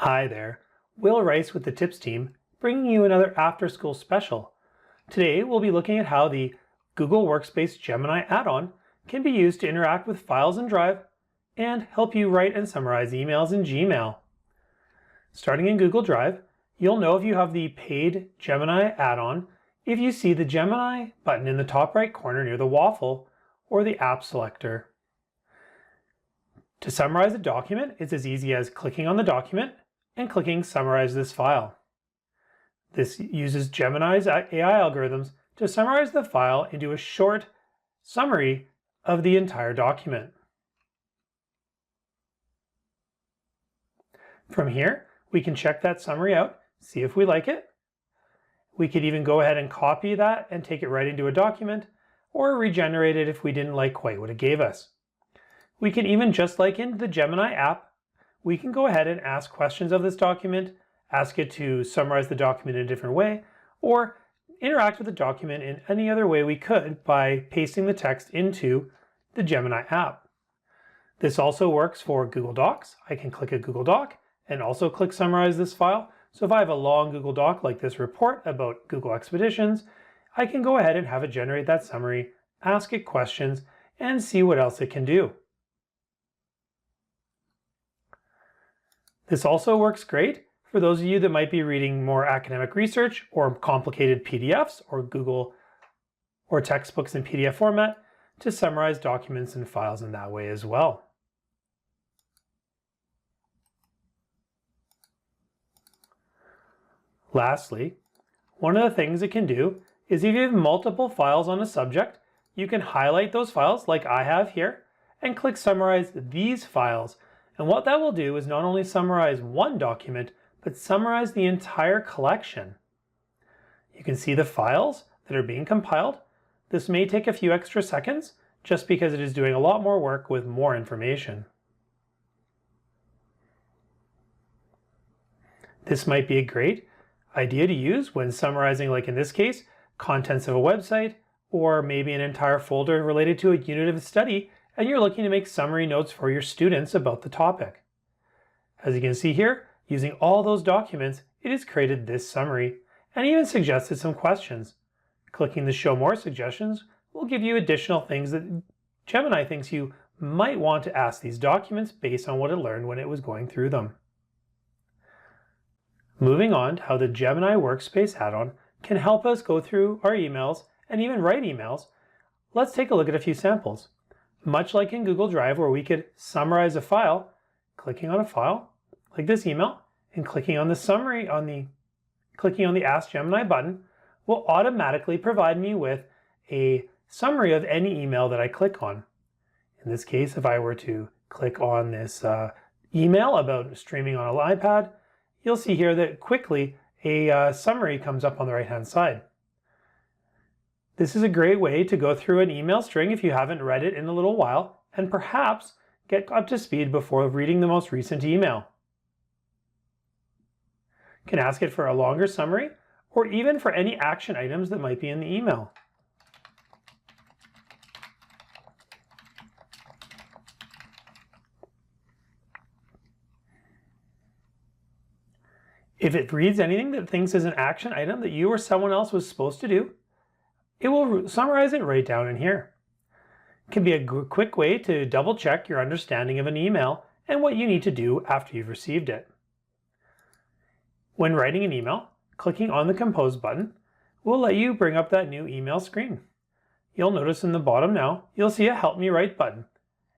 Hi there, Will Rice with the Tips team, bringing you another after-school special. Today we'll be looking at how the Google Workspace Gemini add-on can be used to interact with files in Drive and help you write and summarize emails in Gmail. Starting in Google Drive, you'll know if you have the paid Gemini add-on if you see the Gemini button in the top right corner near the waffle or the app selector. To summarize a document, it's as easy as clicking on the document and clicking Summarize this file. This uses Gemini's AI algorithms to summarize the file into a short summary of the entire document. From here, we can check that summary out, see if we like it. We could even go ahead and copy that and take it right into a document, or regenerate it if we didn't like quite what it gave us. We can even, just like in the Gemini app, we can go ahead and ask questions of this document, ask it to summarize the document in a different way, or interact with the document in any other way we could by pasting the text into the Gemini app. This also works for Google Docs. I can click a Google Doc and also click Summarize this file. So if I have a long Google Doc like this report about Google Expeditions, I can go ahead and have it generate that summary, ask it questions, and see what else it can do. This also works great for those of you that might be reading more academic research or complicated PDFs or Google or textbooks in PDF format to summarize documents and files in that way as well. Lastly, one of the things it can do is if you have multiple files on a subject, you can highlight those files like I have here and click Summarize these files. And what that will do is not only summarize one document, but summarize the entire collection. You can see the files that are being compiled. This may take a few extra seconds just because it is doing a lot more work with more information. This might be a great idea to use when summarizing, like in this case, contents of a website, or maybe an entire folder related to a unit of study, and you're looking to make summary notes for your students about the topic. As you can see here, using all those documents, it has created this summary and even suggested some questions. Clicking the Show More suggestions will give you additional things that Gemini thinks you might want to ask these documents based on what it learned when it was going through them. Moving on to how the Gemini Workspace add-on can help us go through our emails and even write emails, let's take a look at a few samples. Much like in Google Drive, where we could summarize a file, clicking on a file like this email and clicking on the summary clicking on the Ask Gemini button will automatically provide me with a summary of any email that I click on. In this case, if I were to click on this email about streaming on an iPad, you'll see here that quickly a summary comes up on the right-hand side. This is a great way to go through an email string if you haven't read it in a little while and perhaps get up to speed before reading the most recent email. You can ask it for a longer summary or even for any action items that might be in the email. If it reads anything that it thinks is an action item that you or someone else was supposed to do, it will summarize it right down in here. It can be a quick way to double check your understanding of an email and what you need to do after you've received it. When writing an email, clicking on the Compose button will let you bring up that new email screen. You'll notice in the bottom now, you'll see a Help Me Write button.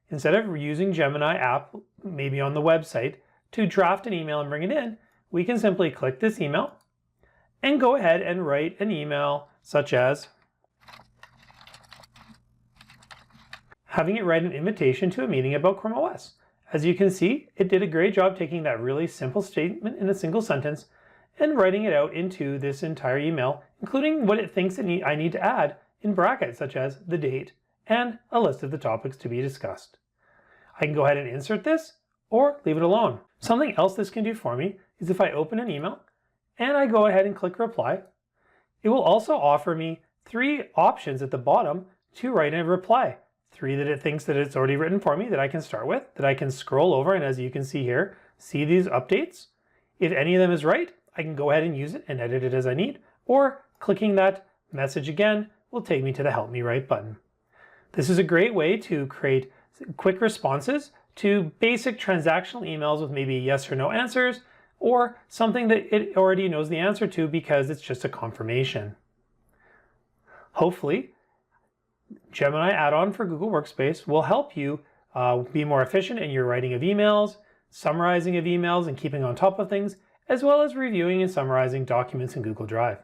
Instead of using Gemini app, maybe on the website, to draft an email and bring it in, we can simply click this email and go ahead and write an email such as having it write an invitation to a meeting about Chrome OS. As you can see, it did a great job taking that really simple statement in a single sentence and writing it out into this entire email, including what it thinks I need to add in brackets, such as the date and a list of the topics to be discussed. I can go ahead and insert this or leave it alone. Something else this can do for me is if I open an email and I go ahead and click reply, it will also offer me 3 options at the bottom to write a reply. 3 that it thinks that it's already written for me that I can start with, that I can scroll over, and as you can see here, see these updates. If any of them is right, I can go ahead and use it and edit it as I need, or clicking that message again will take me to the Help Me Write button. This is a great way to create quick responses to basic transactional emails with maybe yes or no answers, or something that it already knows the answer to because it's just a confirmation. Hopefully, Gemini add-on for Google Workspace will help you be more efficient in your writing of emails, summarizing of emails, and keeping on top of things, as well as reviewing and summarizing documents in Google Drive.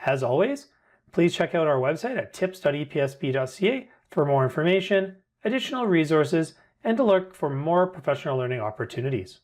As always, please check out our website at tips.epsb.ca for more information, additional resources, and to look for more professional learning opportunities.